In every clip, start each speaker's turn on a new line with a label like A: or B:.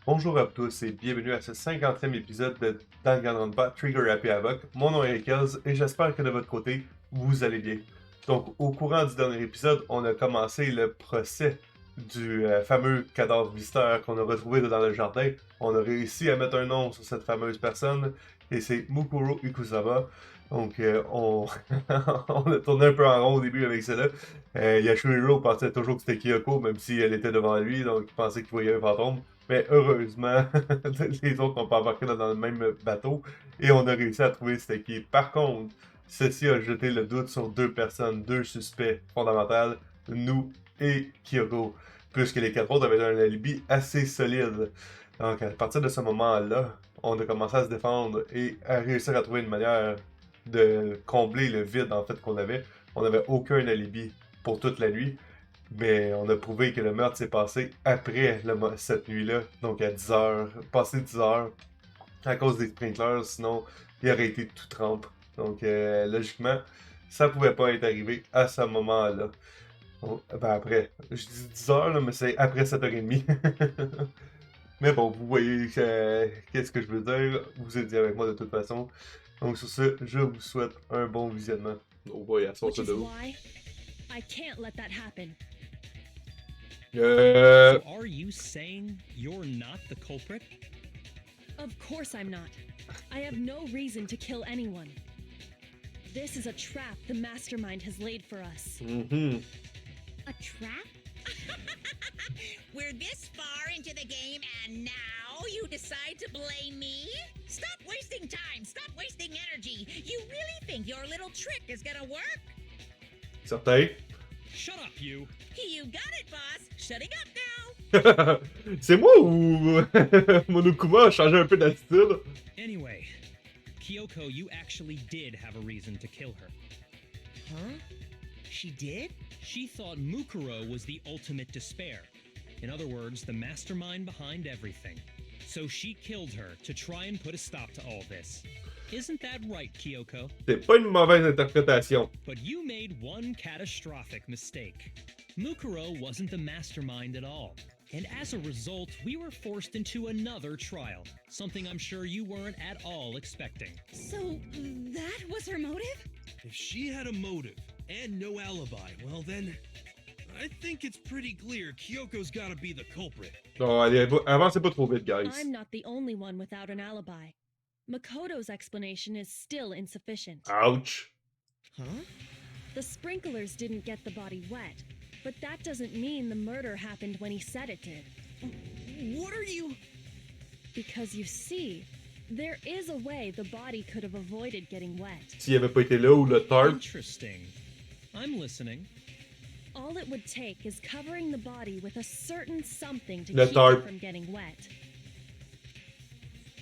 A: Bonjour à tous et bienvenue à ce 50e épisode de Danganronpa Trigger et Havoc. Mon nom est Kels et j'espère que de votre côté, vous allez bien. Donc, au courant du dernier épisode, on a commencé le procès du fameux cadavre mystère qu'on a retrouvé dans le jardin. On a réussi à mettre un nom sur cette fameuse personne et c'est Mukuro Ikusama. Donc, on a tourné un peu en rond au début avec cela. Yashuhiro pensait toujours que c'était Kyoko, même si elle était devant lui, donc il pensait qu'il voyait un fantôme. Mais heureusement, les autres n'ont pas embarqué dans le même bateau et on a réussi à trouver c'était qui. Par contre, ceci a jeté le doute sur deux personnes, deux suspects fondamentaux, nous et Kyoko, puisque les quatre autres avaient un alibi assez solide. Donc à partir de ce moment-là, on a commencé à se défendre et à réussir à trouver une manière de combler le vide en fait qu'on avait. On n'avait aucun alibi pour toute la nuit. Mais on a prouvé que le meurtre s'est passé après cette nuit-là, donc à 10h, passé 10h, à cause des sprinklers, sinon il aurait été tout trempe. Donc logiquement, ça pouvait pas être arrivé à ce moment-là. Ben après, je dis 10h, là, mais c'est après 7h30. Mais bon, vous voyez qu'est-ce que je veux dire, vous êtes dit avec moi de toute façon. Donc sur ce, je vous souhaite un bon visionnement. Oh boy, elle sort de haut.
B: I can't let that happen.
C: So are you saying you're not the culprit?
B: Of course I'm not. I have no reason to kill anyone. This is a trap the mastermind has laid for us.
A: Mm-hmm.
D: A trap? We're this far into the game and now you decide to blame me? Stop wasting time! Stop wasting energy! You really think your little trick is gonna work?
A: Certain.
C: Shut up, you!
D: You got it, boss! Shutting up now!
A: C'est moi ou Monokuma a changé un peu d'attitude?
C: Anyway, Kyoko, you actually did have a reason to kill her.
D: Huh? She did?
C: She thought Mukuro was the ultimate despair. In other words, the mastermind behind everything. So she killed her to try and put a stop to all this. Isn't that right, Kyoko?
A: C'est pas une mauvaise interprétation.
C: But you made one catastrophic mistake. Mukuro wasn't the mastermind at all. And as a result, we were forced into another trial. Something I'm sure you weren't at all expecting.
B: So, that was her motive?
E: If she had a motive and no alibi, well then, I think it's pretty clear Kyoko's gotta be the culprit.
A: Non, allez, avancez pas trop vite, guys.
B: I'm not the only one without an alibi. Makoto's explanation is still insufficient.
A: Ouch.
D: Huh?
B: The sprinklers didn't get the body wet, but that doesn't mean the murder happened when he said it did.
D: What are you...
B: Because you see, there is a way the body could have avoided getting wet.
A: S'il avait pas été là ou le tarp.
C: Interesting. I'm listening.
B: All it would take is covering the body with a certain something to
A: Le
B: keep
A: tarp.
B: it from getting wet.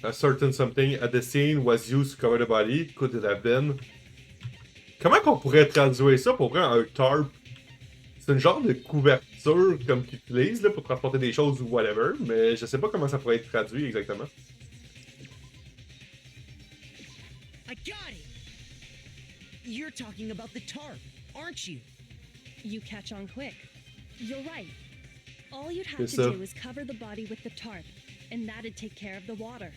A: A certain something at the scene was used to cover the body. Could it have been? Comment qu'on pourrait traduire ça pour vrai un tarp? C'est une genre de couverture comme qu'ils utilisent là, pour transporter des choses ou whatever, mais je sais pas comment ça pourrait être traduit exactement.
D: I got it! You're talking about the tarp, aren't you?
B: You catch on quick. You're right. All you'd have
A: Yes,
B: to
A: sir.
B: do is cover the body with the tarp, and that'd take care of the water.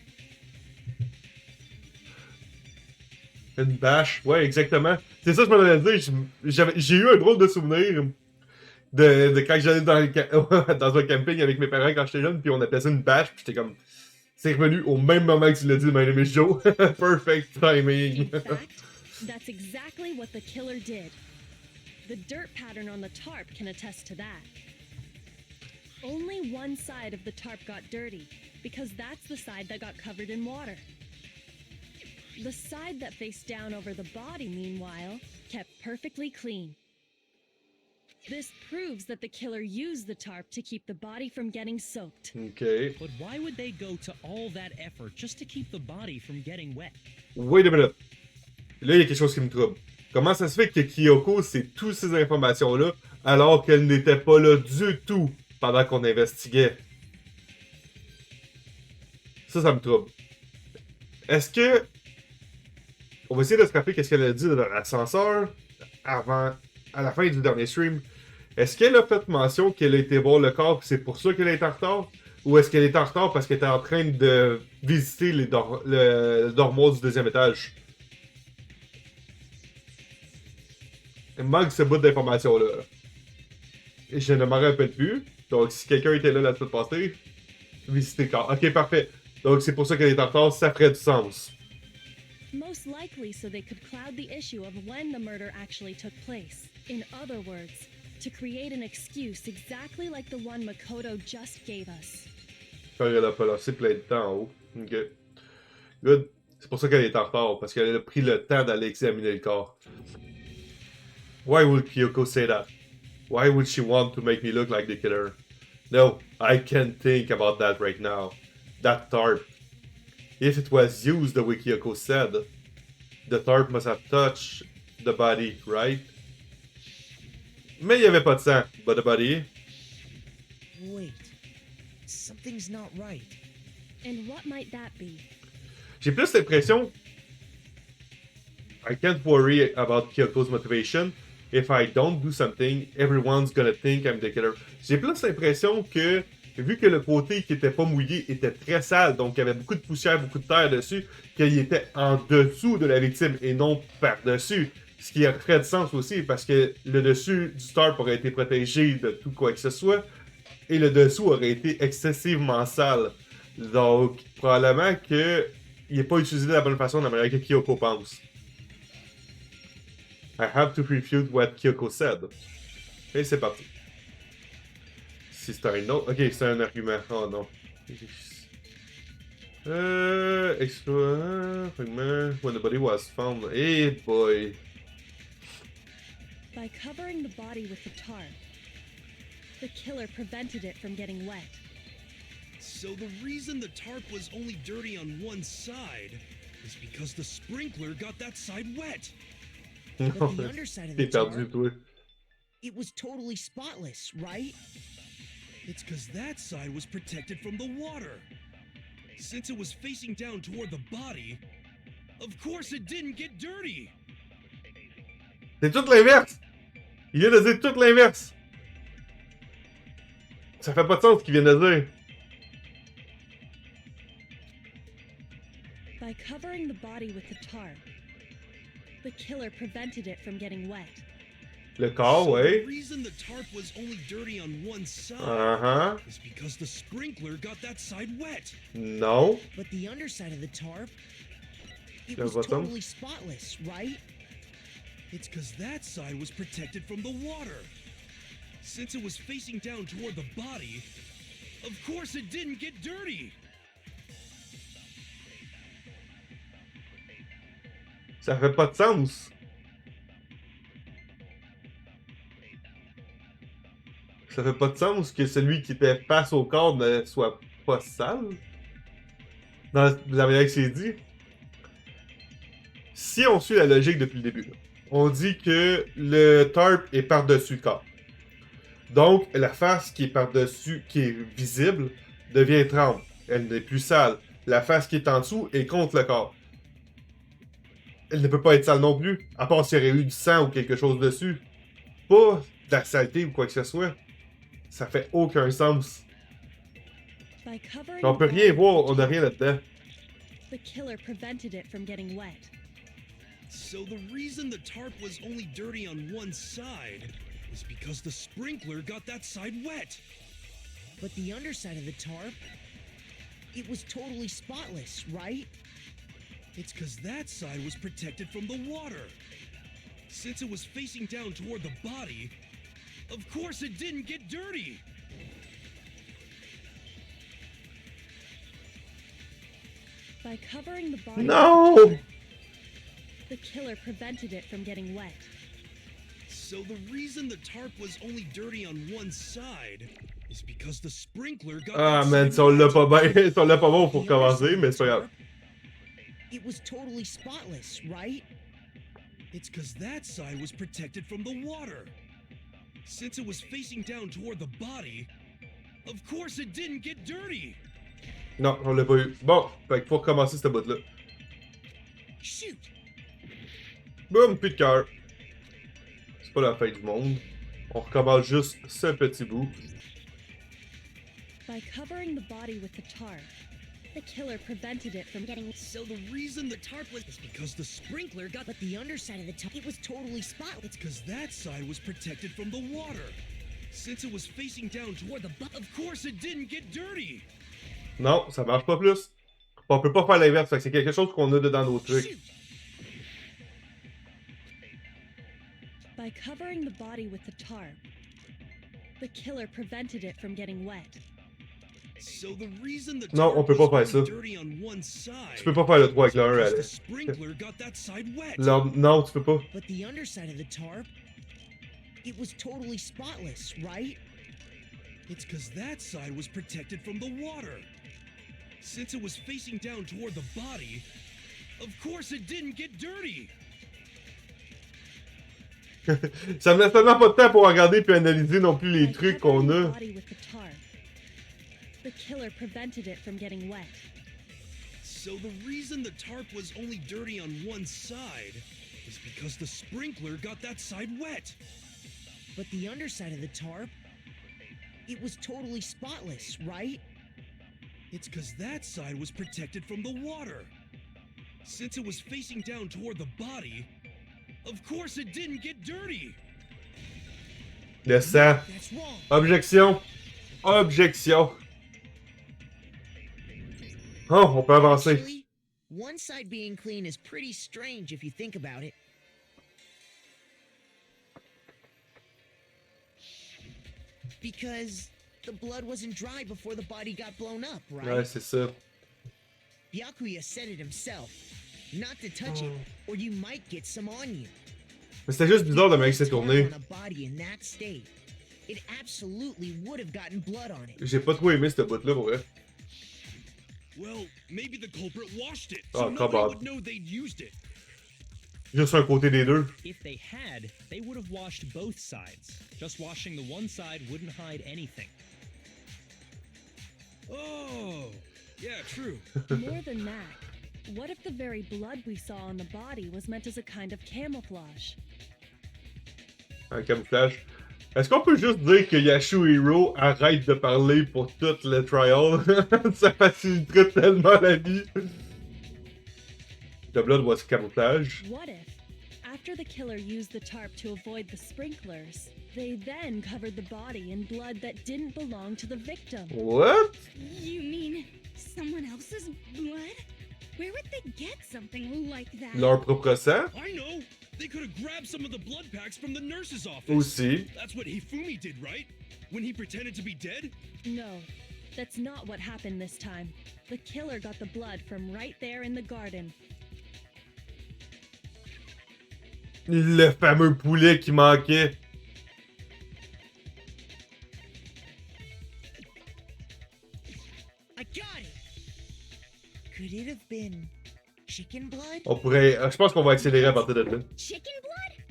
A: Une bâche, ouais, exactement. C'est ça que je m'en allais dire. J'ai eu un drôle de souvenir de quand j'allais dans un camping avec mes parents quand j'étais jeune, puis on appelait ça une bâche, puis j'étais comme. C'est revenu au même moment que tu l'as dit, my name is Joe. Perfect timing.
B: In fact, that's exactly what the killer did. The dirt pattern on the tarp can attest to that. Only one side of the tarp got dirty, because that's the side that got covered in water. The side that faced down over the body, meanwhile, kept perfectly clean. This proves that the killer used the tarp to keep the body from getting soaked.
A: Ok.
C: But why would they go to all that effort just to keep the body from getting wet?
A: Wait a minute. Là, il y a quelque chose qui me trouble. Comment ça se fait que Kyoko sait toutes ces informations-là alors qu'elle n'était pas là du tout pendant qu'on investiguait? Ça me trouble. Est-ce que... On va essayer de se rappeler qu'est-ce qu'elle a dit dans l'ascenseur avant, à la fin du dernier stream. Est-ce qu'elle a fait mention qu'elle a été voir le corps et c'est pour ça qu'elle est en retard? Ou est-ce qu'elle est en retard parce qu'elle était en train de visiter le dormoir du deuxième étage? Il me manque ce bout d'information-là. Et je ne m'en rappelle plus. Donc, si quelqu'un était là la semaine passée, visiter le corps. Ok, parfait. Donc, c'est pour ça qu'elle est en retard, ça ferait du sens.
B: Most likely so they could cloud the issue of when the murder actually took place. In other words, to create an excuse exactly like the one Makoto just gave us.
A: Quand elle a pas laissé plein de temps en haut. Ok. Good. C'est pour ça qu'elle est en retard, parce qu'elle a pris le temps d'aller examiner le corps. Why would Kyoko say that? Why would she want to make me look like the killer? No, I can't think about that right now. That tarp. If it was used the way Kyoko said, the tarp must have touched the body, right? Mais il n'y avait pas de sang. But the body...
F: Wait. Something's not right.
B: And what might that be?
A: J'ai plus l'impression... I can't worry about Kyoko's motivation. If I don't do something, everyone's gonna think I'm the killer. J'ai plus l'impression que, vu que le côté qui était pas mouillé était très sale, donc il y avait beaucoup de poussière, beaucoup de terre dessus, qu'il était en dessous de la victime et non par-dessus. Ce qui ferait du sens aussi, parce que le dessus du tarp aurait été protégé de tout quoi que ce soit, et le dessous aurait été excessivement sale. Donc, probablement qu'il n'est pas utilisé de la bonne façon, de la manière que Kyoko pense. I have to refute what Kyoko said. Et c'est parti. Si c'est un autre... Ok, c'est un argument. Oh non. Explore... Fragment... When the body was found... Hey boy.
B: By covering the body with the tarp, the killer prevented it from getting wet.
E: So the reason the tarp was only dirty on one side is because the sprinkler got that side wet.
F: But the underside of the
A: T'es perdu,
F: tarp,
A: toi.
F: it was totally spotless, right?
E: It's because that side was protected from the water. Since it was facing down toward the body, of course it didn't get dirty.
A: C'est tout l'inverse! Il vient de dire tout l'inverse! Ça fait pas de sens ce qu'il vient de dire.
B: By covering the body with the tarp, the killer prevented it from getting wet.
A: Le corps,
E: So
A: ouais.
E: the reason the tarp was only dirty on one side
A: Uh-huh.
E: is because the sprinkler got that side wet.
A: Non.
F: But the underside of the tarp, it
A: Le
F: was
A: bottom?
F: totally spotless, right?
E: It's because that side was protected from the water. Since it was facing down toward the body, of course it didn't get dirty.
A: Ça fait pas de sens. Ça fait pas de sens que celui qui était face au corps ne soit pas sale. Dans la manière que c'est dit. Si on suit la logique depuis le début, là, on dit que le tarp est par-dessus le corps. Donc, la face qui est par-dessus, qui est visible, devient étrange. Elle n'est plus sale. La face qui est en dessous est contre le corps. Elle ne peut pas être sale non plus, à part s'il y aurait eu du sang ou quelque chose dessus. Pas de la saleté ou quoi que ce soit. Ça fait aucun sens.
B: By covering
A: On
B: the
A: peut
B: body
A: rien
B: with
A: voir,
B: the
A: on n'a rien
B: tarp,
A: là-dedans.
B: the killer prevented it from getting wet.
E: So the reason the tarp was only dirty on one side is because the sprinkler got that side wet.
F: But the underside of the tarp, it was totally spotless, right?
E: It's because that side was protected from the water. Since it was facing down toward the body, of course it didn't get dirty.
B: By covering the body
A: No!
B: with the tarp, the killer prevented it from getting wet.
E: So the reason the tarp was only dirty on one side is because the sprinkler got
A: Ah
E: that
A: man,
E: side
A: si on l'a
E: wet.
A: pas bien, si on l'a pas bon pour
F: The underside
A: commencer,
F: of
A: mais
F: the
A: c'est pas grave.
F: tarp, it was totally spotless, right?
E: It's because that side was protected from the water. Since it was facing down toward the body, of course it didn't get dirty.
A: Non, on l'a pas eu. Bon, fait qu'il faut recommencer cette bout-là.
F: Shoot!
A: Boum, plus de cœur. C'est pas la fin du monde. On recommence juste ce petit bout.
B: By covering the body with the tarp, the killer prevented it from getting.
E: So the reason the tarp was is because the sprinkler got.
F: But the underside of the tarp, it was totally spotless.
E: It's because that side was protected from the water. Since it was facing down toward the of course it didn't get dirty.
A: Non, ça marche pas plus. On peut pas faire l'inverse, fait que c'est quelque chose qu'on a dedans nos trucs.
F: Shoot.
B: By covering the body with the tarp, the killer prevented it from getting wet.
E: So the reason the
A: Non, on peut pas faire ça.
E: dirty on one side,
A: Tu peux pas faire le 3 avec le 1,
E: because the
A: Alex.
E: sprinkler got that side wet.
A: Non, tu peux pas.
F: But the underside of the tarp, it was totally spotless, right?
E: It's because that side was protected from the water. Since it was facing down toward the body, of course it didn't get dirty.
A: Ça me laisse tellement pas de temps pour regarder puis analyser non plus les
B: By
A: trucs
B: covering
A: qu'on
B: the
A: a.
B: body with the tarp, the killer prevented it from getting wet.
E: So the reason the tarp was only dirty on one side is because the sprinkler got that side wet.
F: But the underside of the tarp, it was totally spotless, right?
E: It's because that side was protected from the water. Since it was facing down toward the body, of course it didn't get dirty.
A: Le sang.
F: That's wrong.
A: Objection. Objection. Oh, on peut avancer.
F: Actually, one side being clean is pretty strange if you think about it. Because the blood wasn't dry before the body got blown up, right?
A: Ouais, c'est ça.
F: Byakuya said it himself. Not to touch it, or you might get some on you.
A: Mais c'était juste bizarre de me laisser tourner.
F: On a body in that state, it absolutely would have gotten blood on it.
A: J'ai pas trop aimé cette bout-là pour vrai.
E: Well, maybe the culprit washed it,
A: Oh,
E: so nobody
A: come on.
E: would know they'd used it.
A: Juste un côté des deux.
C: If they had, they would have washed both sides. Just washing the one side wouldn't hide anything.
E: Oh, yeah, true.
B: More than that, what if the very blood we saw on the body was meant as a kind of camouflage?
A: Un camouflage. Est-ce qu'on peut juste dire que Yasuhiro arrête de parler pour tout le trial? Ça faciliterait tellement la vie. The blood was camouflage.
B: What if, after the killer used the tarp to avoid the sprinklers, they then covered the body in blood that didn't belong to the victim?
A: What?
G: You mean someone else's blood? Where would they get something like that?
A: Leur propre sang?
E: I know! They could have grabbed some of the blood packs from the nurse's office.
A: Aussi.
E: That's what Hifumi did, right? When he pretended to be dead?
B: No, that's not what happened this time. The killer got the blood from right there in the garden.
A: Le fameux poulet qui manquait.
F: I got it. Could it have been chicken blood?
A: On pourrait... Je pense qu'on va accélérer à partir de là.
G: Chicken blood?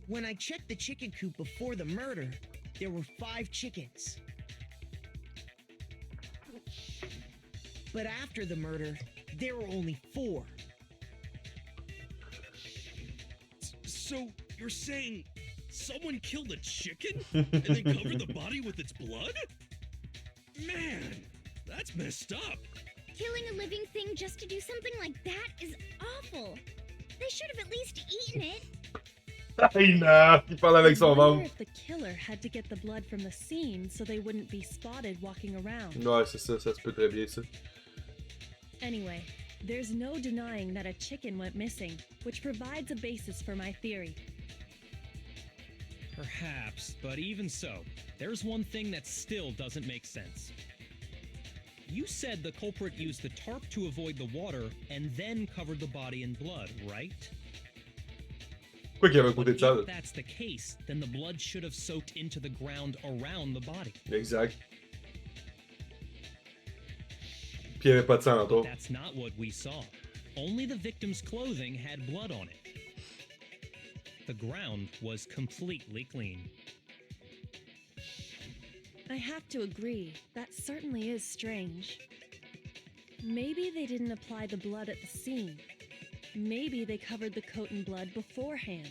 F: When I checked the chicken coop before the murder, there were 5 chickens. But after the murder, there were only 4.
E: So, you're saying someone killed a chicken and then covered the body with its blood? Man, that's messed up.
G: Killing a living thing just to do something like that is awful. They should have at least eaten it.
A: Hey, nah, il parle avec son
B: I wonder
A: ventre.
B: if the killer had to get the blood from the scene so they wouldn't be spotted walking around.
A: Ouais, c'est ça, ça se peut très bien ça.
B: Anyway, there's no denying that a chicken went missing, which provides a basis for my theory.
C: Perhaps, but even so, there's one thing that still doesn't make sense. You said the culprit used the tarp to avoid the water and then covered the body in blood, right?
A: Pourquoi qu'il y avait un côté
C: But
A: de sang?
C: if that's the case, then the blood should have soaked into the ground around the body.
A: Exact. Puis il n'y avait pas de sang autour.
C: That's not what we saw. Only the victim's clothing had blood on it. The ground was completely clean.
B: I have to agree, that certainly is strange. Maybe they didn't apply the blood at the scene. Maybe they covered the coat in blood beforehand.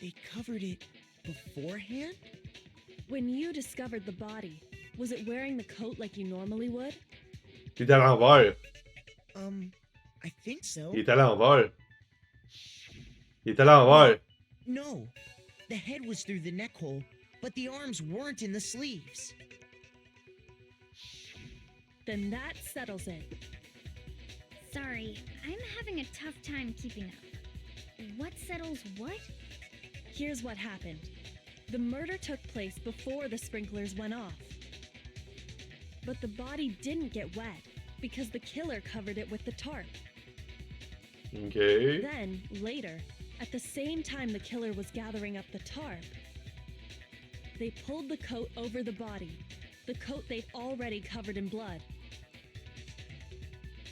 F: They covered it beforehand?
B: When you discovered the body, was it wearing the coat like you normally would?
A: Il est à l'envers.
F: I think so.
A: Il est à l'envers. Il est à l'envers.
F: No. The head was through the neck hole, but the arms weren't in the sleeves.
B: Then that settles it.
G: Sorry, I'm having a tough time keeping up. What settles what?
B: Here's what happened. The murder took place before the sprinklers went off. But the body didn't get wet because the killer covered it with the tarp.
A: Okay.
B: Then, later, at the same time the killer was gathering up the tarp, they pulled the coat over the body, the coat they'd already covered in blood.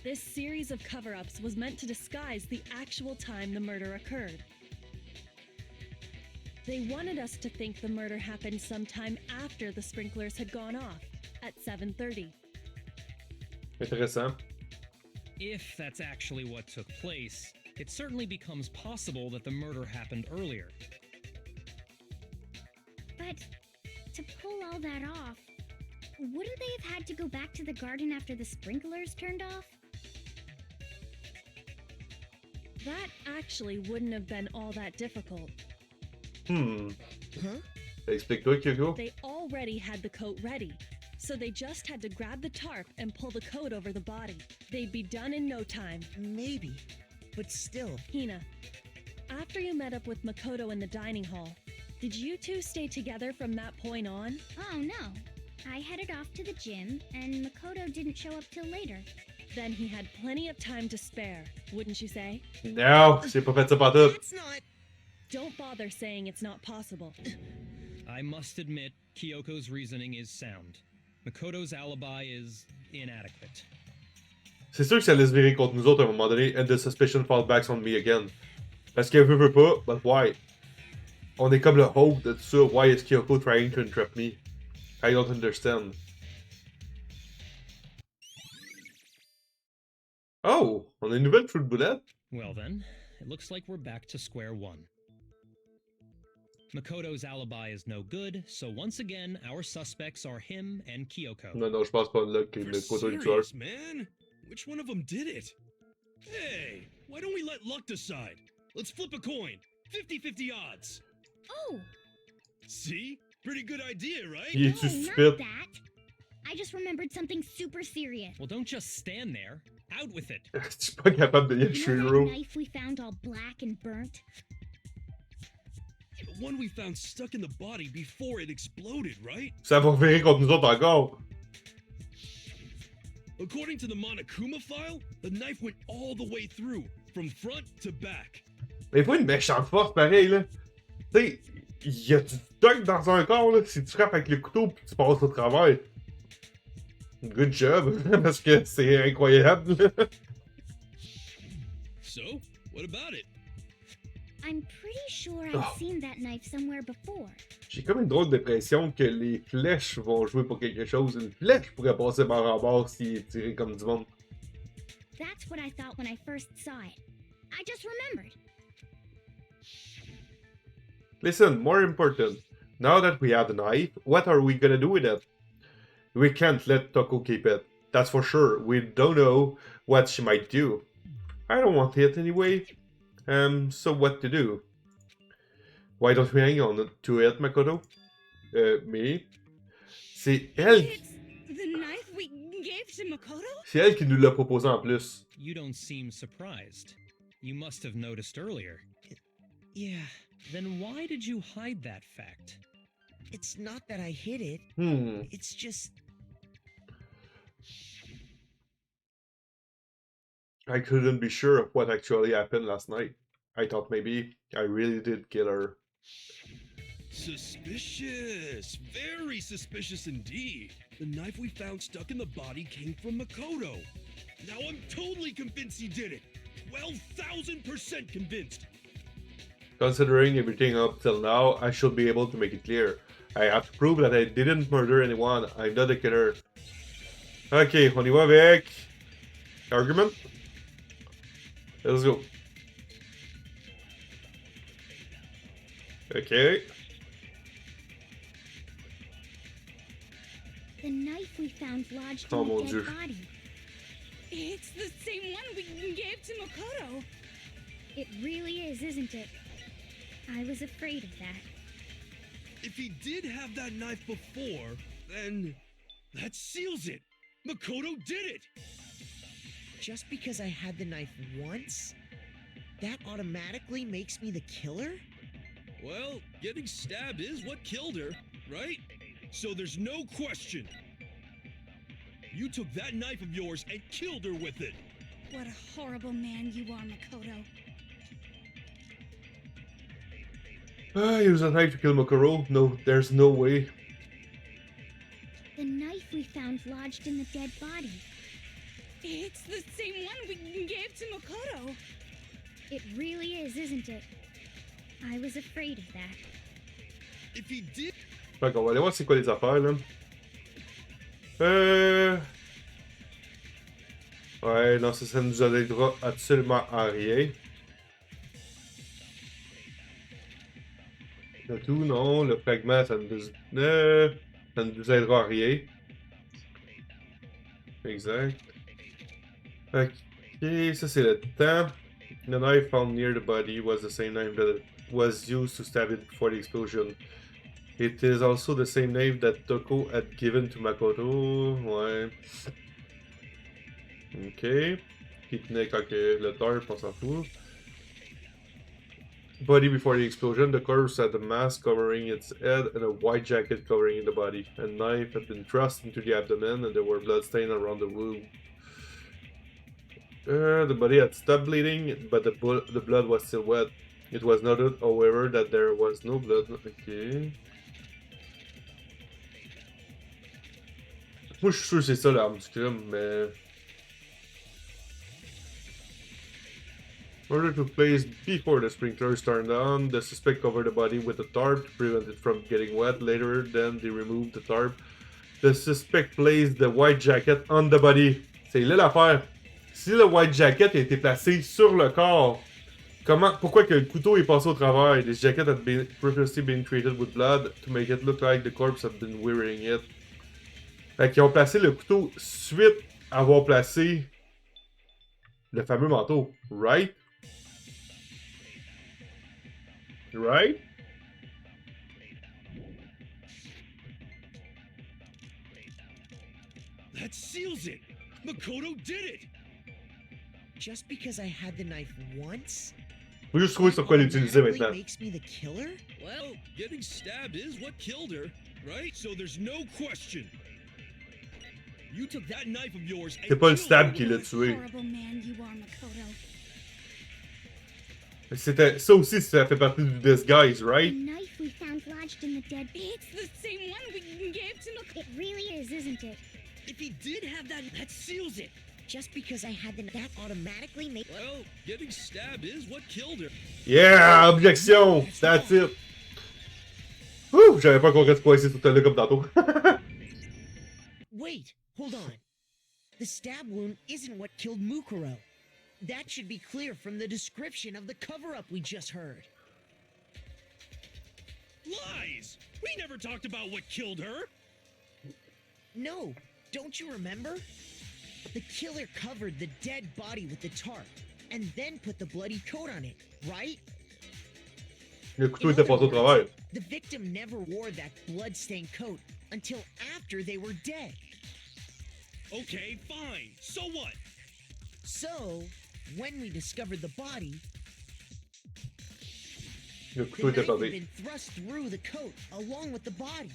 B: This series of cover-ups was meant to disguise the actual time the murder occurred. They wanted us to think the murder happened sometime after the sprinklers had gone off, at 7:30.
A: Intéressant.
C: If that's actually what took place, it certainly becomes possible that the murder happened earlier.
G: But to pull all that off, wouldn't they have had to go back to the garden after the sprinklers turned off?
B: That actually wouldn't have been all that difficult.
F: Huh?
A: Explique-toi, Kyoko.
B: They already had the coat ready, so they just had to grab the tarp and pull the coat over the body. They'd be done in no time.
F: Maybe. But still.
B: Hina, after you met up with Makoto in the dining hall, did you two stay together from that point on?
G: Oh no. I headed off to the gym, and Makoto didn't show up till later.
B: Then he had plenty of time to spare, wouldn't you say?
A: Non, c'est pas fait ça par tout.
F: That's not...
B: Don't bother saying it's not possible.
C: I must admit, Kyoko's reasoning is sound. Makoto's alibi is inadequate.
A: C'est sûr que ça laisse virer contre nous autres à un moment donné, and the suspicion falls back on me again. Parce qu'elle veut pas, but why? On est comme le hope de tout ça. Why is Kyoko trying to entrap me? I don't understand. Oh, on a une nouvelle fruit boulette?
C: Well then, it looks like we're back to square one. Makoto's alibi is no good, so once again, our suspects are him and Kyoko.
A: Non, je pense pas là que
E: For
A: le photo du tueur.
E: serious, man? Which one of them did it? Hey, why don't we let luck decide? Let's flip a coin. 50-50 odds.
G: Oh!
E: See? Pretty good idea, right?
A: Il
G: No,
A: est-tu
G: not
A: stupide?
G: that. I just remembered something super serious.
C: Well, don't just stand there. Out with it.
A: Je suis pas capable de lire
G: You
A: le
G: know
A: room.
G: that knife we found all black and burnt?
E: The one we found stuck in the body before it exploded, right?
A: Ça va virer contre nous autres encore.
E: According to the Monokuma file, the knife went all the way through, from front to back.
A: Mais pas une méchante force pareil, là. Tu sais, y a du stock dans un corps, là. Si tu frappes avec le couteau pis tu passes au travers. Good job, parce que c'est incroyable, là.
E: So, what about it?
G: I'm pretty sure I've
A: Oh.
G: seen that knife somewhere before.
A: J'ai comme une drôle d'impression que les flèches vont jouer pour quelque chose. Une flèche pourrait passer bord en bord s'il est tiré comme du monde.
G: That's what I thought when I first saw it. I just remembered.
A: Listen, more important. Now that we have the knife, what are we gonna do with it? We can't let Toko keep it. That's for sure. We don't know what she might do. I don't want it anyway. So what to do? Why don't we hang on to it, Makoto? Me? C'est elle,
H: It's the knife we gave to Makoto?
A: c'est elle qui nous l'a proposé en plus.
C: You don't seem surprised. You must have noticed earlier.
F: Yeah.
C: Then why did you hide that fact?
F: It's not that I hid it. It's just...
A: I couldn't be sure of what actually happened last night. I thought maybe I really did kill her.
E: Suspicious. Very suspicious indeed. The knife we found stuck in the body came from Makoto. Now I'm totally convinced he did it. 12,000% convinced.
A: Considering everything up till now, I should be able to make it clear. I have to prove that I didn't murder anyone. I'm not a killer. Ok, on y va avec... Argument? Let's go. Ok.
G: The knife we found lodged
A: Oh,
G: in
A: mon
G: the
A: Dieu.
G: dead body.
H: It's the same one we gave to Makoto.
G: It really is, isn't it? I was afraid of that.
E: If he did have that knife before, then that seals it. Makoto did it.
F: Just because I had the knife once, that automatically makes me the killer?
E: Well, getting stabbed is what killed her, right? So there's no question. You took that knife of yours and killed her with it.
H: What a horrible man you are, Makoto.
A: Use a knife to kill Mokoro? No, there's no way.
G: The knife we found lodged in the dead body.
H: It's the same one we gave to Makoto.
G: It really is, isn't it? I was afraid of that.
E: If he did...
A: Fait qu'on va aller voir c'est quoi les affaires, là. Ouais, non, ça nous aidera absolument à rien. Le tout, non. Le fragment, ça ne nous aidera à rien. Exact. Ok, ça c'est le temps. The knife found near the body was the same knife that was used to stab it before the explosion. It is also the same knife that Toko had given to Makoto. Ouais. Ok. Qui tenait quand que le tarp, on s'en fout. Body before the explosion, the corpse had a mask covering its head and a white jacket covering the body. A knife had been thrust into the abdomen and there were bloodstains around the wound. The body had stopped bleeding, but the blood was still wet. It was noted, however, that there was no blood. Okay. Moi, je suis sûr que c'est ça l'arme du crime, mais... Murder took place before the sprinklers turned on. The suspect covered the body with a tarp to prevent it from getting wet. Later, then they removed the tarp. The suspect placed the white jacket on the body. C'est là l'affaire. Si le white jacket a été placé sur le corps, pourquoi que le couteau est passé au travers? This jacket had previously been treated with blood to make it look like the corpse had been wearing it. Fait qu'ils ont placé le couteau suite à avoir placé le fameux manteau, right? Right?
E: That seals it. Makoto did it.
F: Just because I had the knife once,
A: Faut juste trouver sur quoi l'utiliser
F: automatically
A: maintenant.
F: makes me the killer?
E: Well, getting stabbed is what killed her, right? So there's no question. You took that knife of yours and
A: C'est pas le
E: killed
A: stab
E: her
A: qui
E: with
A: l'a
E: it.
A: tué.
H: Horrible man you are, Makoto.
A: C'était ça aussi, ça fait partie du disguise,
G: The
A: right?
G: knife we found lodged in the dead body.
H: It's the same one we gave to Makoto.
G: It really is, isn't it?
F: If he did have that seals it. Just because I had that automatically makes...
E: Well, getting stabbed is what killed her.
A: Yeah, objection! That's it! Ouh, j'avais pas compris ce point ici tout à l'heure comme tantôt.
F: Wait, hold on. The stab wound isn't what killed Mukuro. That should be clear from the description of the cover-up we just heard.
E: Lies! We never talked about what killed her.
F: No, don't you remember? The killer covered the dead body with the tarp and then put the bloody coat on it, right?
A: Le couteau
F: In
A: était
F: other
A: passé au
F: words,
A: travers.
F: the victim never wore that blood-stained coat until after they were dead.
E: Okay, fine. So what?
F: So, when we discovered the body,
A: Le
F: the
A: couteau était
F: knife had
A: passé.
F: been thrust through the coat along with the body.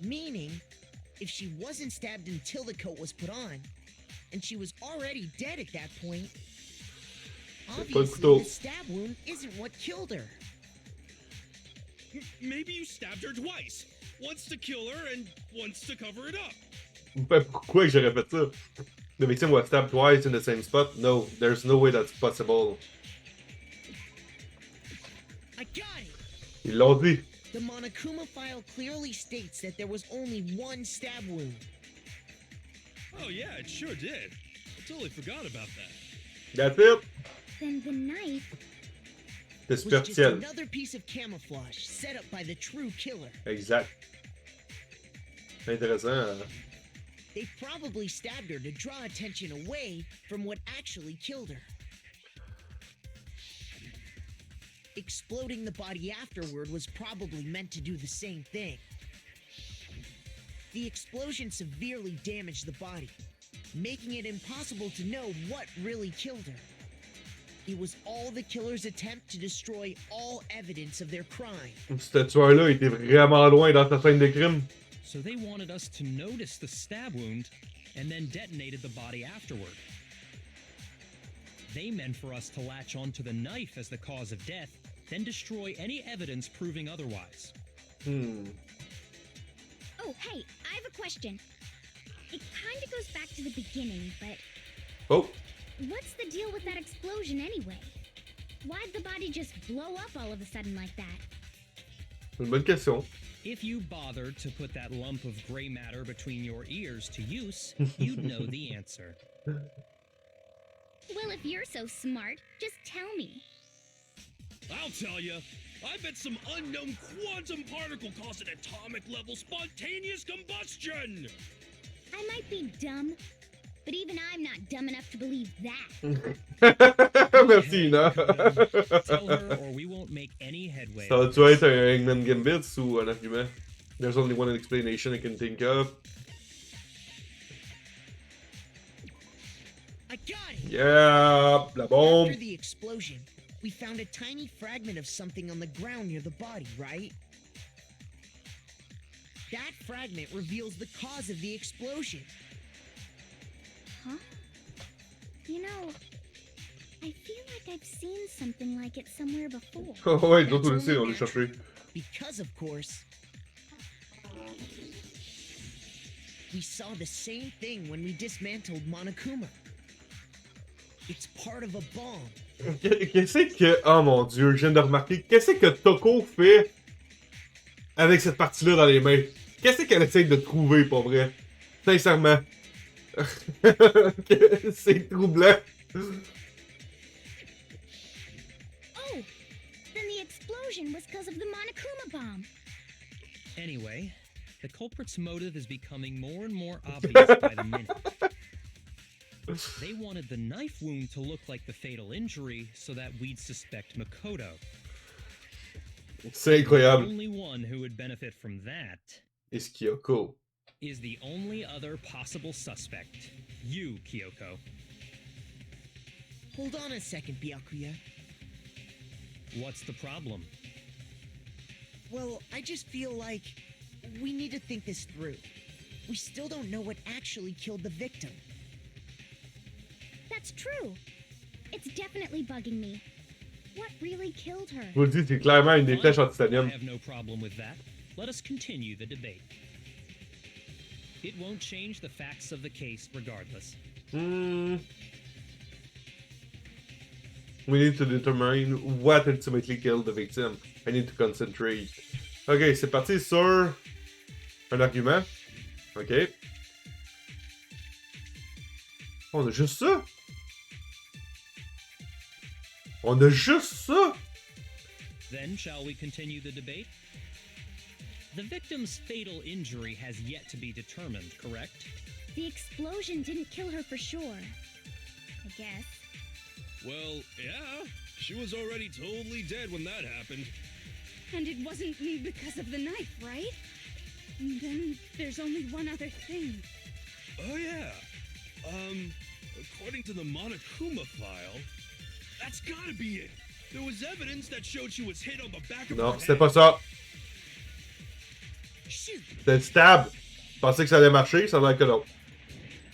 F: Meaning, if she wasn't stabbed until the coat was put on, and she was already dead at that point, obviously
A: couteau.
F: the stab wound isn't what killed her.
E: Maybe you stabbed her twice. Once to kill her and once to cover it up.
A: Ben, pourquoi j'aurais fait ça? The victim was stabbed twice in the same spot? No, there's no way that's possible.
F: I got it!
A: Ils l'ont dit.
F: The Monokuma file clearly states that there was only one stab wound.
E: Oh yeah, it sure did. I totally forgot about that.
A: That's it.
G: Then the knife...
F: was just
A: superficiel.
F: another piece of camouflage set up by the true killer.
A: Exact. Intéressant.
F: They probably stabbed her to draw attention away from what actually killed her. Exploding the body afterward was probably meant to do the same thing. The explosion severely damaged the body, making it impossible to know what really killed her. It was all the killer's attempt to destroy all evidence of their crime.
A: Ce tueur-là était vraiment loin dans sa scène de crime.
C: So they wanted us to notice the stab wound and then detonated the body afterward. They meant for us to latch onto the knife as the cause of death, then destroy any evidence proving otherwise.
G: Oh, hey, I have a question. It kind of goes back to the beginning, but
A: Oh,
G: what's the deal with that explosion anyway? Why'd the body just blow up all of a sudden like that?
A: c'est une bonne question.
C: If you bothered to put that lump of gray matter between your ears to use, you'd know the answer.
G: Well, if you're so smart, just tell me.
E: I'll tell you. I bet some unknown quantum particle caused an atomic level spontaneous combustion!
G: I might be dumb, but even I'm not dumb enough to believe that.
A: Merci, Ina.
C: Tell her or we won't make any headway.
A: Ça va-tu être un Hangman Gambit ou un argument? There's only one explanation I can think of.
F: I got it!
A: Yeah, la bombe.
F: After the explosion, we found a tiny fragment of something on the ground near the body, right? That fragment reveals the cause of the explosion.
G: Huh? You know, I feel like I've seen something like it somewhere before.
A: Oh ouais, d'autres aussi, on l'a cherché.
F: Because, of course, we saw the same thing when we dismantled Monokuma. It's part of a bomb.
A: Qu'est-ce que... Oh mon dieu, je viens de remarquer. Qu'est-ce que Toko fait avec cette partie-là dans les mains? Qu'est-ce qu'elle essaie de trouver, pour vrai? Sincèrement. C'est troublant.
G: Oh, then the explosion was because of the Monokuma bomb.
C: Anyway, the culprit's motive is becoming more and more obvious by the minute. They wanted the knife wound to look like the fatal injury so that we'd suspect Makoto.
A: C'est incroyable.
C: The only one who would benefit from that
A: Et Kyoko.
C: is the only other possible suspect. You, Kyoko.
F: Hold on a second, Byakuya.
C: What's the problem?
F: Well, I just feel like we need to think this through. We still don't know what actually killed the victim.
G: That's true. It's definitely bugging me. What really killed her?
A: Je vous le dis, c'est clairement une des flèches
C: I
A: anti-titanium.
C: have no problem with that. Let us continue the debate. It won't change the facts of the case regardless.
A: We need to determine what ultimately killed the victim. I need to concentrate. Ok, c'est parti sur un argument. Ok. On a juste ça? On a juste ça?
C: Then, shall we continue the debate? The victim's fatal injury has yet to be determined, correct?
G: The explosion didn't kill her for sure. I guess.
E: Well, yeah. She was already totally dead when that happened.
H: And it wasn't because of the knife, right? And then there's only one other thing.
E: Oh, yeah. According to the Monokuma file, that's gotta be it. There was evidence that showed she was hit on the back of her
A: Non,
E: head.
A: c'était pas ça.
F: Shoot!
A: C'était une stab. Je pensais que ça allait marcher, ça va que non.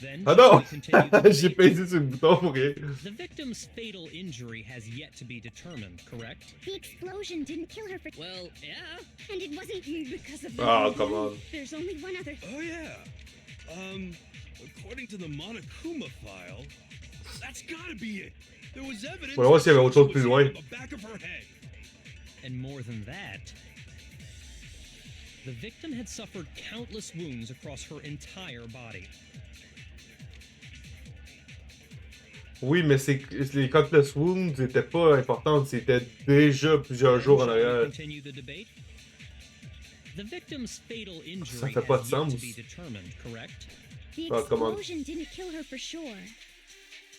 C: Then,
A: Ah
C: shall
A: non!
C: we continue the
A: J'ai
C: debate?
A: pesé sur le bouton pour rien.
C: The victim's fatal injury has yet to be determined, correct?
G: The explosion didn't kill her for.
H: Well, yeah.
G: And it wasn't.
H: Because of the
A: Oh,
H: knife,
A: come on.
H: There's only one other
E: Oh, yeah. According to the Monokuma file, that's gotta be it. There was evidence
A: On va voir
E: that
A: s'il y avait autre chose
E: she
A: plus
E: was
A: loin.
E: hit on the back of her head.
C: And more than that, the victim had suffered countless wounds across her entire body.
A: Oui, mais les Cutlass Wounds n'étaient pas importantes, c'était déjà plusieurs jours en arrière.
C: Continue the debate. The victim's fatal
A: Ça
C: injury
A: fait pas de
C: has yet to
A: sens.
C: be determined, correct?
G: The
A: Oh, come on.
G: explosion didn't kill her for sure.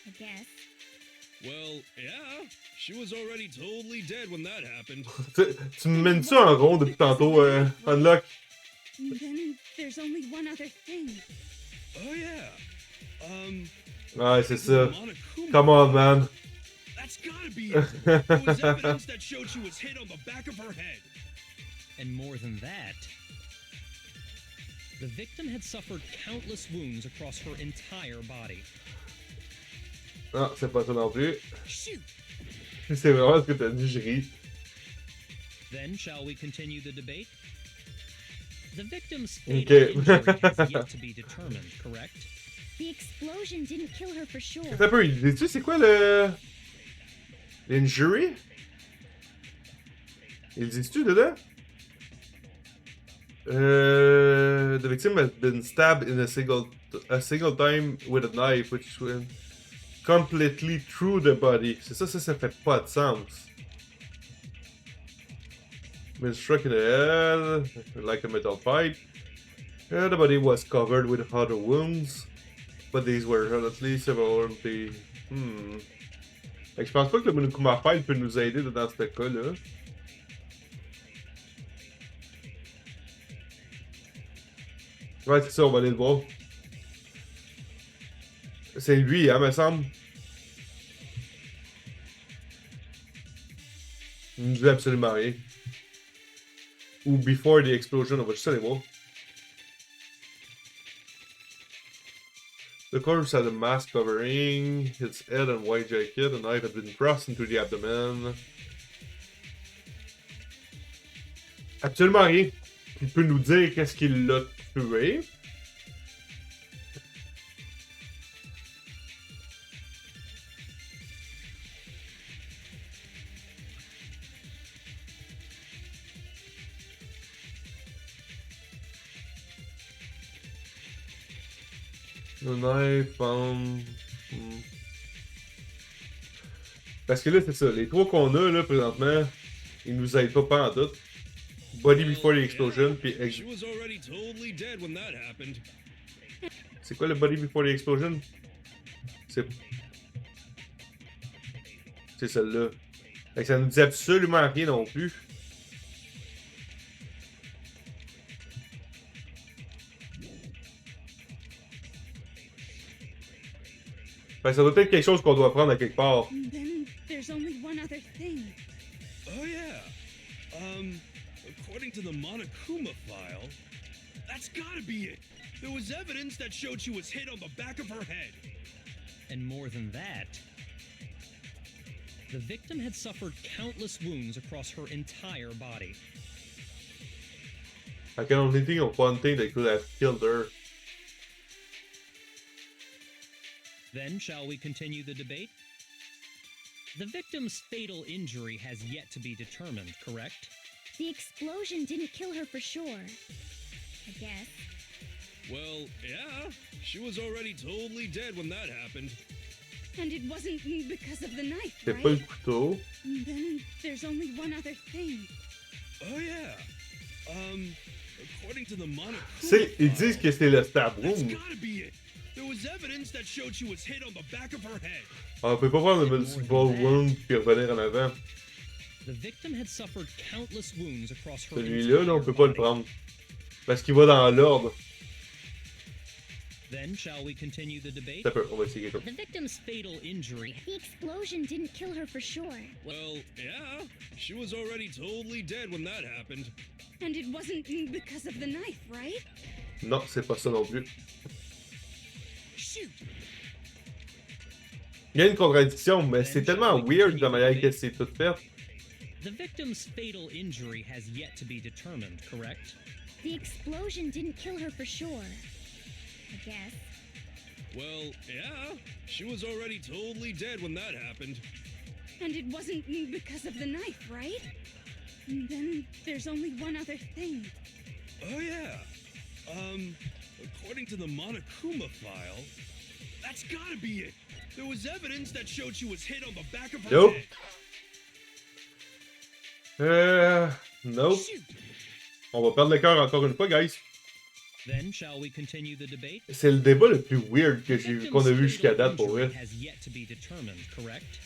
G: I guess.
E: Well, yeah. She was already totally dead when that happened.
A: Tu me mènes ça en rond depuis tantôt, Unlock.
H: Then there's only one other thing.
E: Oh yeah.
A: Ouais, c'est ça.
E: Monokuma.
A: Come on, man.
E: That's gotta be it. There was evidence that showed she was hit on the back of her head.
C: And more than that, the victim had suffered countless wounds across her entire body.
A: Non, c'est pas ça non plus.
E: Shoot.
A: C'est vraiment ce que t'as dit, je ris.
C: Then shall we continue the debate? The victim's
A: Okay.
C: fatal injury has yet to be determined, correct?
G: The explosion didn't kill her for sure.
A: Attends un peu, dis-tu c'est quoi le... L'injury? Il dis-tu dedans? The victim has been stabbed in a single time with a knife, which went completely through the body. C'est ça, ça fait pas de sens. Been struck in the head, like a metal pipe. The body was covered with other wounds, but these were honestly several of the... Fait que je pense pas que le Monokuma File peut nous aider dans ce cas-là. Ouais, c'est ça, on va aller le voir. C'est lui, hein, me semble. Il nous dit absolument rien. Ou Before the Explosion, on va juste aller voir. The corpse had a mask covering its head and white jacket. A knife had been thrust into the abdomen. Absolument rien. Il peut nous dire qu'est-ce qu'il l'a tué. The knife found... Parce que là, c'est ça. Les trois qu'on a, là, présentement, ils nous aident pas en tout. Body before the explosion, puis...
E: She was already totally dead when that happened.
A: C'est quoi le body before the explosion? C'est celle-là. Fait que ça nous dit absolument rien non plus. Fait que ça doit être quelque chose qu'on doit prendre à quelque part.
H: Then there's only one other thing.
E: Oh yeah. According to the Monokuma file, that's gotta be it. There was evidence that showed she was hit on the back of her head.
C: And more than that, the victim had suffered countless wounds across her entire body.
A: I can only think of one thing that could have killed her.
C: Then shall we continue the debate? The victim's fatal injury has yet to be determined, correct?
G: The explosion didn't kill her for sure. I guess.
E: Well, yeah. She was already totally dead when that happened.
H: And it wasn't because of the knife,
A: C'est pas le
H: right?
A: couteau.
H: Then there's only one other thing.
E: Oh yeah. According to the Monokuma
A: Ils
E: file,
A: disent que c'est le stab
E: that's
A: wound.
E: gotta be it. There was evidence that showed she was hit on the back of her head.
A: On peut pas prendre le multiple wound puis revenir en avant.
C: The victim had suffered countless wounds across her
A: Celui-là, là, on
C: entire
A: peut pas le
C: body.
A: prendre. Parce qu'il va dans l'ordre.
C: Then shall we continue the debate?
A: Ça peut, on va essayer quelque chose.
C: The victim's fatal injury.
G: The explosion didn't kill her for sure.
E: Well, yeah. She was already totally dead when that happened.
H: And it wasn't because of the knife, right?
A: Non, c'est pas ça non plus.
E: Shoot.
A: Il y a une contradiction, mais c'est tellement weird la manière que c'est tout fait.
C: The victim's fatal injury has yet to be determined, correct?
G: The explosion didn't kill her for sure. I guess.
E: Well, yeah. She was already totally dead when that happened.
H: And it wasn't because of the knife, right? Then there's only one other thing.
E: Oh yeah. According to the Monokuma file, that's gotta be it. There was evidence that showed she was hit on the back of her
A: Nope.
E: head.
A: Nope. On va perdre le cœur encore une fois, guys.
C: Then shall we continue the debate?
A: C'est le débat le plus weird que qu'on a vu jusqu'à date pour vrai.
C: Has yet to be determined, correct?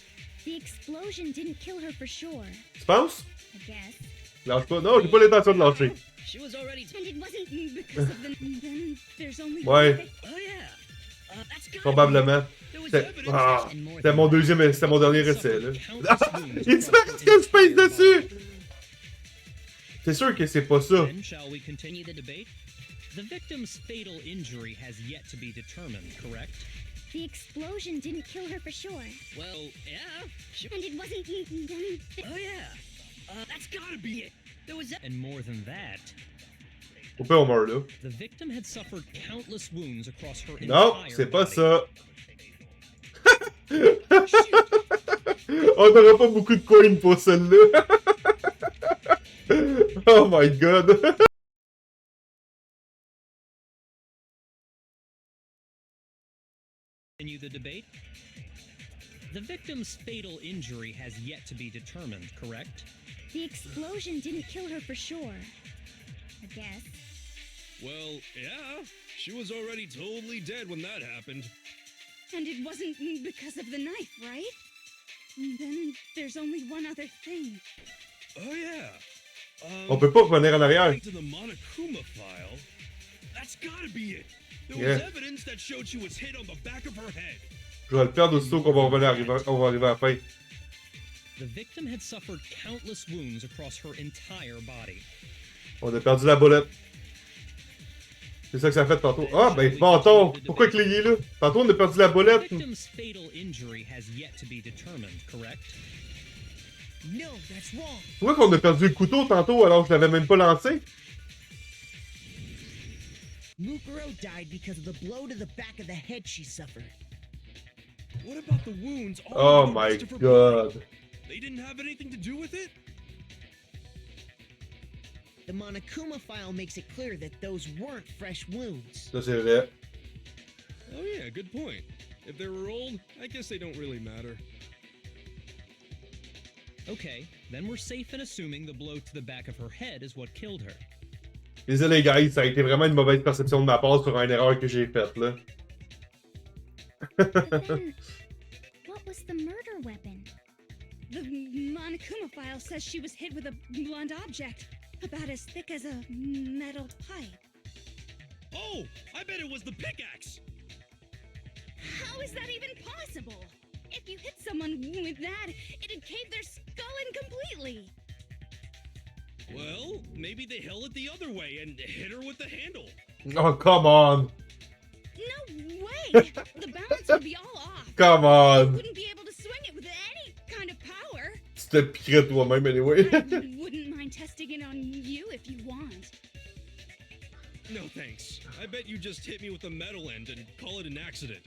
G: The explosion didn't kill her for sure,
A: Tu penses?
G: I guess.
A: Lâche pas. Non, j'ai pas l'intention de lâcher.
H: She was already. And it wasn't because of the. Then there's only.
A: Ouais,
H: Oh yeah. That's gotta
A: probablement. C'était mon deuxième, c'était mon dernier essai, là. Ah! Il se met que je pèse dessus! C'est sûr que c'est pas ça.
C: Then shall we continue the debate? The victim's fatal injury has yet to be determined, correct?
G: The explosion didn't kill her for sure.
H: Well, yeah.
G: And it wasn't. Then.
H: Oh yeah. That's gotta be it. There was.
C: And more than that,
A: Au pire, on meurt là.
C: the victim had suffered countless wounds across her
A: Non,
C: entire
A: c'est pas
C: body.
A: ça. On n'aura pas beaucoup de coins pour celle-là. Oh my god.
C: Continue the debate? The victim's fatal injury has yet to be determined, correct?
G: The explosion didn't kill her for sure, I guess.
E: Well, yeah. She was already totally dead when that happened.
H: And it wasn't because of the knife, right? Then there's only one other thing.
E: Oh yeah.
A: On peut pas revenir en arrière.
E: According to the Monokuma file, that's gotta be it. There
A: Yeah.
E: was evidence that showed she was hit on the back of her head.
A: Je vais le perdre aussitôt qu'on va on va arriver à la fin.
C: The victim had suffered countless wounds across her entire body.
A: On a perdu la boulette. C'est ça que ça fait tantôt. Ah, ben, bâton! Pourquoi qu'il est là? Tantôt, on a perdu la
C: The
A: boulette.
C: victim's fatal injury has yet to be determined, correct?
F: No, that's wrong.
A: Pourquoi qu'on a perdu le couteau tantôt alors que je l'avais même pas lancé?
F: Mukuro died because of the blow to the back of the head she suffered.
E: What about the wounds all
A: Oh
E: over the
A: my
E: rest of her
A: god.
E: body? They didn't have anything to do with it?
F: The Monokuma file makes it clear that those weren't fresh wounds.
A: Ça, c'est vrai.
E: Oh yeah, good point. If they were old, I guess they don't really matter.
C: Okay, then we're safe in assuming the blow to the back of her head is what killed her.
A: Désolé, guys, ça a été vraiment une mauvaise perception de ma part sur une erreur que j'ai faite, là.
G: But then, what was the murder weapon?
H: The Monokuma file says she was hit with a blunt object, about as thick as a metal pipe.
E: Oh, I bet it was the pickaxe.
H: How is that even possible? If you hit someone with that, it'd cave their skull in completely.
E: Well, maybe they held it the other way and hit her with the handle.
A: Oh, come on.
H: No way! The balance would be all off.
A: Come
H: You
A: on.
H: wouldn't be able to swing it with any kind of power.
A: Tu te piquerais toi-même, anyway.
H: I wouldn't mind testing it on you if you want.
E: No thanks. I bet you just hit me with the metal end and call it an accident.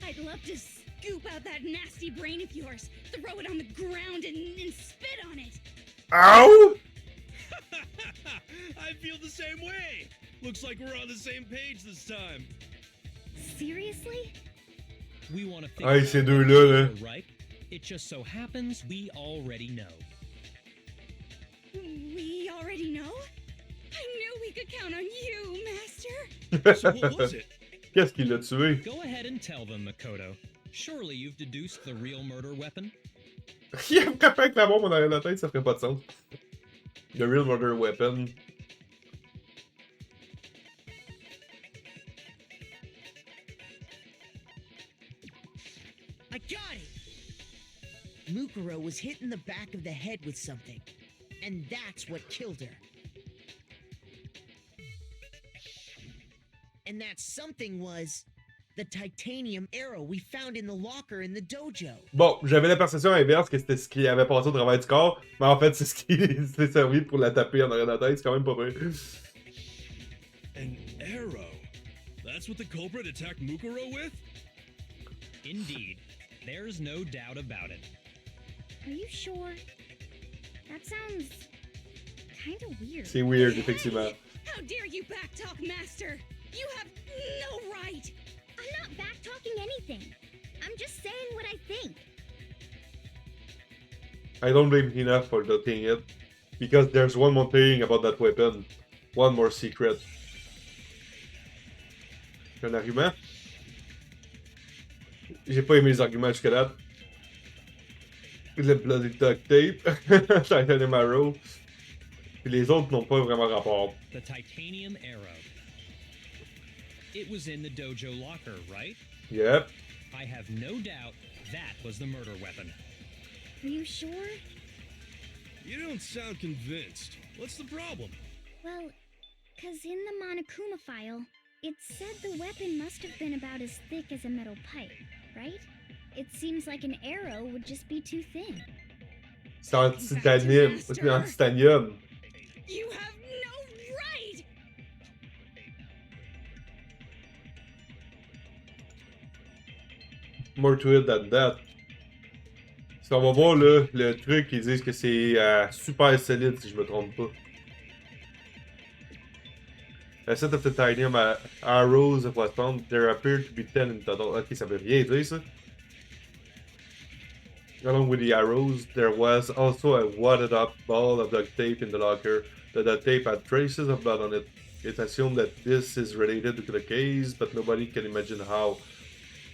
H: I'd love to scoop out that nasty brain of yours, throw it on the ground, and spit on it.
A: Ow!
E: I feel the same way. Looks like we're on the same page this time.
G: Seriously?
C: We want to
A: Hey,
C: figure
A: ces
C: out
A: deux-là,
C: what
A: là.
C: killed her, right? It just so happens we already know.
H: We already know? I knew we could count on you, Master.
E: So what was it?
A: Qu'est-ce qui l'a tué?
C: Go ahead and tell them, Makoto. Surely you've deduced the real murder weapon?
A: Il a frappé avec la bombe en arrière de la tête, ça ferait pas de sens. The real murder weapon.
F: I got it! Mukuro was hit in the back of the head with something. And that's what killed her. And that something was the titanium arrow we found in the locker in the dojo.
A: Bon, j'avais la perception inverse que c'était ce qui avait passé au travers du corps, mais en fait, c'est ce qui s'est servi pour la taper en arrière de la tête, c'est quand même pas vrai.
E: An arrow? That's what the culprit attacked Mukuro with?
C: Indeed. There's no doubt about it.
G: Are you sure? That sounds kinda weird.
A: C'est weird, effectivement.
H: How dare you backtalk, Master? You have no right.
G: I'm not not back-talking anything. I'm just saying what I think.
A: I don't blame Hina for doubting it, because there's one more thing about that weapon. One more secret. Un argument? J'ai pas aimé les arguments jusqu'à date. Le bloody duct tape, titanium arrow. Puis les autres n'ont pas vraiment rapport.
C: The titanium arrow. It was in the dojo locker, right?
A: Yep.
C: I have no doubt that was the murder weapon.
G: Are you sure?
E: You don't sound convinced. What's the problem?
G: Well, 'cause in the Monokuma file, it said the weapon must have been about as thick as a metal pipe, right? It seems like an arrow would just be too thin.
A: C'est en titanium. C'est en titanium.
H: You have no right!
A: More to it than that. Si on va voir là, le truc, ils disent que c'est super solide si je me trompe pas. A set of titanium arrows was found. There appeared to be 10 in total. Ok, ça veut rien dire ça. Along with the arrows, there was also a wadded up ball of duct tape in the locker. The duct tape had traces of blood on it. It's assumed that this is related to the case, but nobody can imagine how.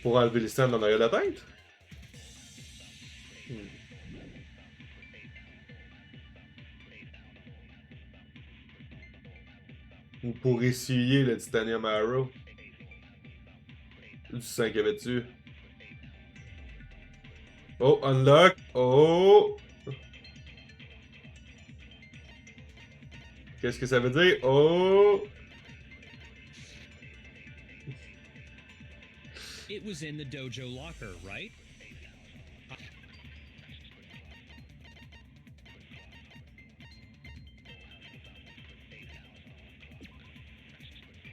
A: Pour enlever les stands en arrière de la tête? Ou pour essuyer le titanium arrow? Du sang qu'il y avait dessus. Oh, unlock! Oh! Qu'est-ce que ça veut dire? Oh!
C: It was in the dojo locker, right?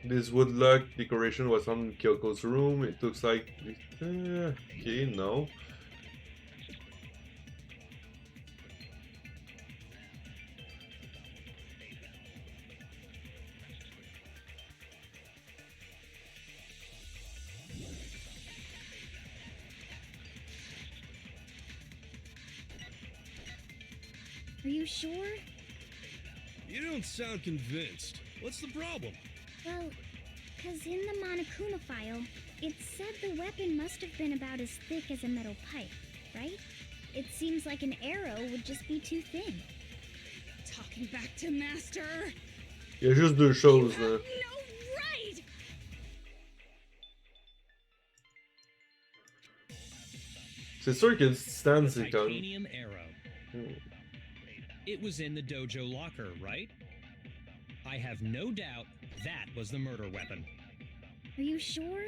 A: This woodlock decoration was on Kyoko's room. It looks like... okay, no.
G: Are you sure?
E: You don't sound convinced. What's the problem?
G: Well, 'cause in the Monokuma file, it said the weapon must have been about as thick as a metal pipe, right? It seems like an arrow would just be too thin.
H: Talking back to Master.
A: Il y a juste deux
H: You
A: choses
H: have
A: là.
H: no right!
A: C'est sûr que le stand
C: The
A: c'est comme...
C: titanium arrow. It was in the dojo locker, right? I have no doubt that was the murder weapon.
G: Are you sure?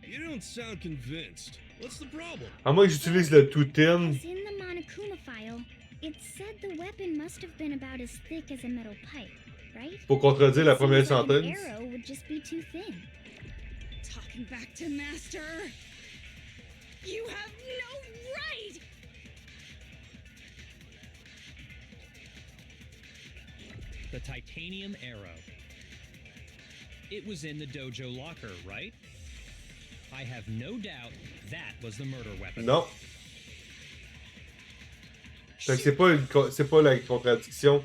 E: You don't sound convinced. What's the problem?
A: À moins que j'utilise le too thin.
G: 'Cause in the Monokuma file, it said the weapon must have been about as thick as a metal pipe, right?
A: Pour contredire la
G: It
A: première
G: seems like an
A: sentence.
G: arrow would just be too thin.
H: Talking back to Master. You have no right!
C: The titanium arrow. It was in the dojo locker, right? I have no doubt that was the murder weapon.
A: Non. Fait que c'est pas la contradiction.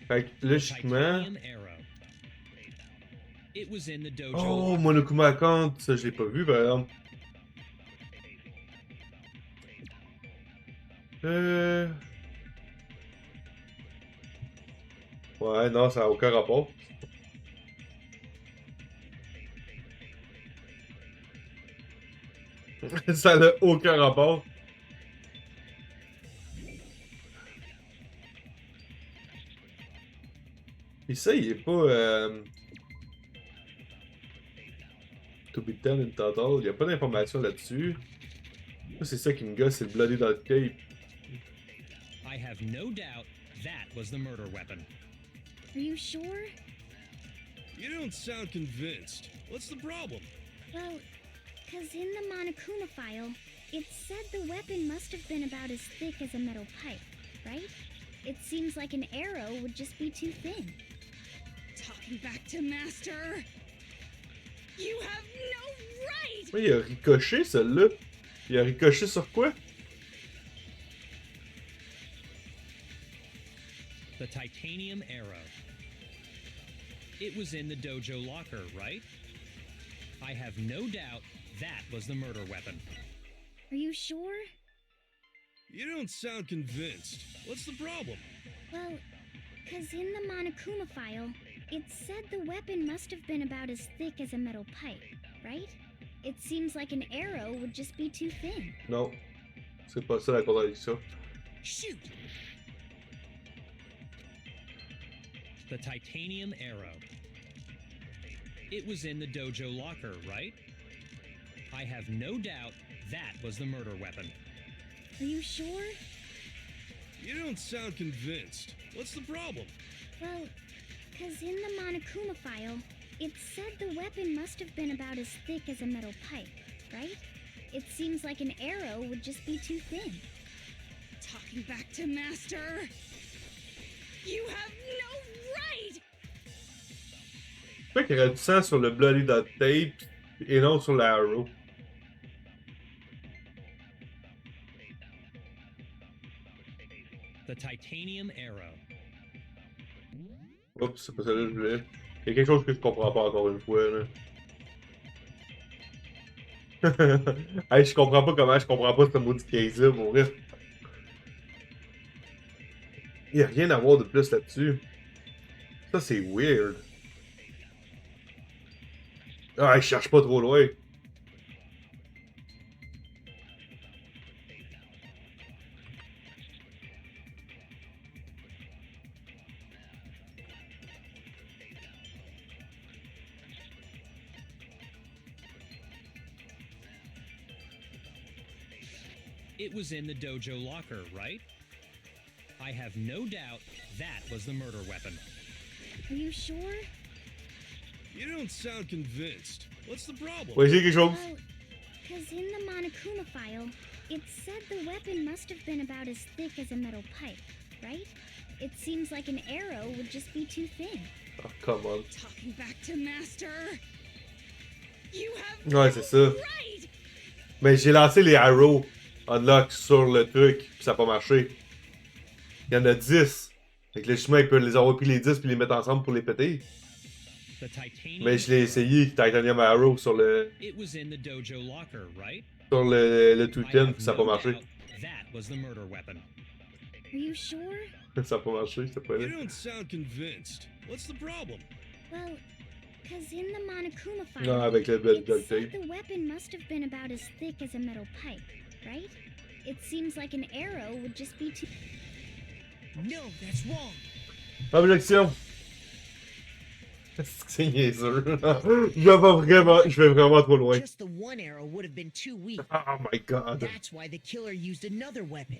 A: Fait que
C: The
A: logiquement...
C: titanium arrow. It was in the dojo
A: Oh,
C: locker.
A: Monokuma account, ça je l'ai pas vu par exemple. Ouais, non, ça n'a aucun rapport. Ça n'a aucun rapport. Et ça, il est pas... To be done in total, il n'y a pas d'informations là-dessus. C'est ça qui me gosse, c'est le bloody duct tape.
C: I have no doubt that was the murder weapon.
G: Are you sure?
E: You don't sound convinced. What's the problem?
G: Well, 'cause in the Monokuma file, it said the weapon must have been about as thick as a metal pipe, right? It seems like an arrow would just be too thin.
H: Talking back to Master. You have no right!
A: Oui, il a ricoché, celle-là. Il a ricoché sur quoi?
C: The titanium arrow. It was in the dojo locker, right? I have no doubt that was the murder weapon.
G: Are you sure?
E: You don't sound convinced. What's the problem?
G: Well, because in the Monokuma file, it said the weapon must have been about as thick as a metal pipe, right? It seems like an arrow would just be too thin.
A: Non. C'est pas ça la contradiction.
F: Shoot!
C: The titanium arrow. It was in the dojo locker, right? I have no doubt that was the murder weapon.
G: Are you sure?
E: You don't sound convinced. What's the problem?
G: Well, because in the Monokuma file, it said the weapon must have been about as thick as a metal pipe, right? It seems like an arrow would just be too thin.
H: Talking back to Master. You have no right!
A: Pourquoi qu'il y aurait du sang sur le bloody dot tape et non sur la arrow?
C: The titanium arrow.
A: Oups, c'est pas ça que je voulais. Il y a quelque chose que je comprends pas encore une fois, là. Hey, je comprends pas comment je comprends pas ce maudit case-là, pour vrai. Il y a rien à voir de plus là-dessus. Ça, c'est weird. Ah, je cherche pas trop loin.
C: It was in the dojo locker, right? I have no doubt that was the murder weapon.
G: Are you sure?
E: You don't sound convinced. What's the problem?
A: Ouais, j'ai quelque chose.
G: Well, because in the Monokuma file, it said the weapon must have been about as thick as a metal pipe, right? It seems like an arrow would just be too thin.
A: Oh, come on.
H: Talking back to Master. You have
A: Ouais,
H: no
A: c'est ça.
H: right!
A: Mais j'ai lancé les arrows unlock sur le truc, pis ça a pas marché. Il y en a 10. Fait que le chemin, il peut les avoir pris les 10 puis les mettre ensemble pour les péter.
C: The titanium
A: Mais je l'ai essayé, Titanium Arrow, sur le.
C: It was in the dojo locker, right?
A: Sur le
C: I
A: Tuken,
C: have
A: pis ça a pas
C: no
A: marché.
C: doubt that was the murder weapon.
G: Are you sure?
A: Ça a pas marché, c'était pas
E: You
A: là.
E: don't sound convinced. What's the problem?
G: Well, because in the Monokuma file,
A: Non, avec le
G: it
A: duct
G: said
A: tape.
G: the weapon must have been about as thick as a metal pipe, right? It seems like an arrow would just be too...
F: No, that's wrong.
A: Objection! C'est niaiseux. Je vais vraiment trop loin.
F: Just the one arrow would have been too weak.
A: Oh my god.
F: That's why the killer used another weapon.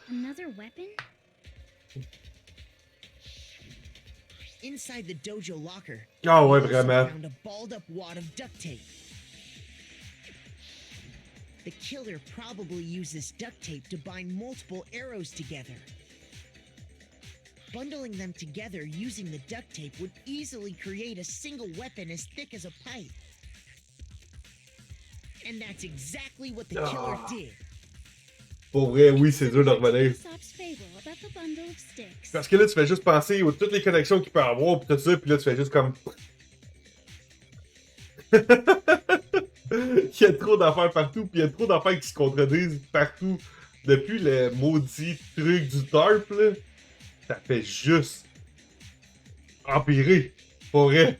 G: Another weapon?
F: Inside the dojo locker,
A: Ah ouais,
F: we also
A: vraiment.
F: found a balled up wad of duct tape. The killer probably used this duct tape to bind multiple arrows together. Bundling them together using the duct tape would easily create a single weapon as thick as a pipe. And that's exactly what the killer did.
A: Pour vrai, oui, c'est dur de revenir.
B: Aesop's fable about the bundle of sticks.
A: Parce que là, tu fais juste penser aux toutes les connexions qu'il peut avoir, pis tout ça, pis là, tu fais juste comme. Il y a trop d'affaires partout, pis il y a trop d'affaires qui se contredisent partout. Depuis le maudit truc du tarp, là, ça fait juste empirer. Pour vrai.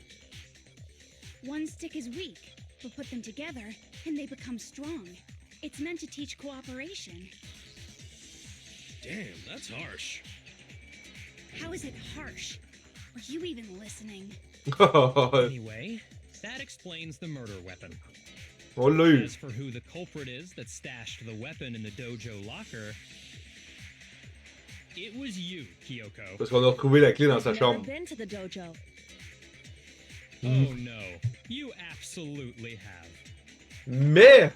H: One stick is weak, but put them together and they become strong. It's meant to teach cooperation.
E: Damn, that's harsh.
H: How is it harsh? Were you even listening?
C: Anyway, that explains the murder weapon.
A: On l'a eu.
C: As for who the culprit is that stashed the weapon in the dojo locker, it was you, Kyoko.
A: Parce qu'on a retrouvé la clé dans sa
B: I've never
A: chambre.
B: been to the dojo.
C: Oh no, you absolutely have.
A: Mais,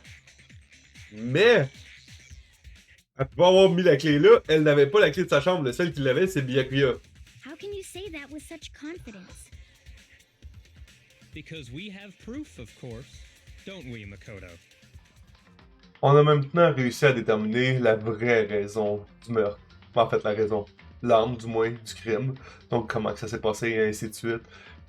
A: elle peut pas avoir mis la clé là, elle n'avait pas la clé de sa chambre, le seul qui l'avait c'est Byakuya.
G: How can you say that with such confidence?
C: Because we have proof, of course. Don't we, Makoto?
A: On a maintenant réussi à déterminer la vraie raison du meurtre. En fait, la raison, l'arme du moins, du crime. Donc comment que ça s'est passé et ainsi de suite.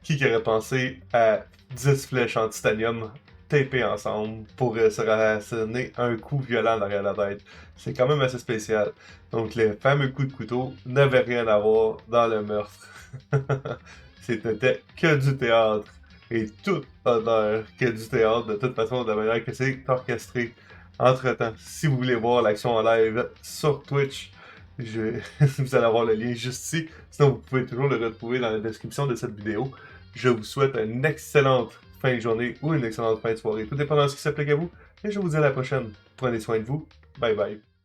A: Qui aurait pensé à 10 flèches en titanium tapées ensemble pour se rassonner un coup violent derrière la tête. C'est quand même assez spécial. Donc les fameux coups de couteau n'avaient rien à voir dans le meurtre. C'était que du théâtre. Et tout honneur que du théâtre, de toute façon, de la manière que c'est orchestré. Entre-temps, si vous voulez voir l'action en live sur Twitch, vous allez avoir le lien juste ici. Sinon, vous pouvez toujours le retrouver dans la description de cette vidéo. Je vous souhaite une excellente fin de journée ou une excellente fin de soirée, tout dépendant de ce qui s'applique à vous. Et je vous dis à la prochaine. Prenez soin de vous. Bye bye.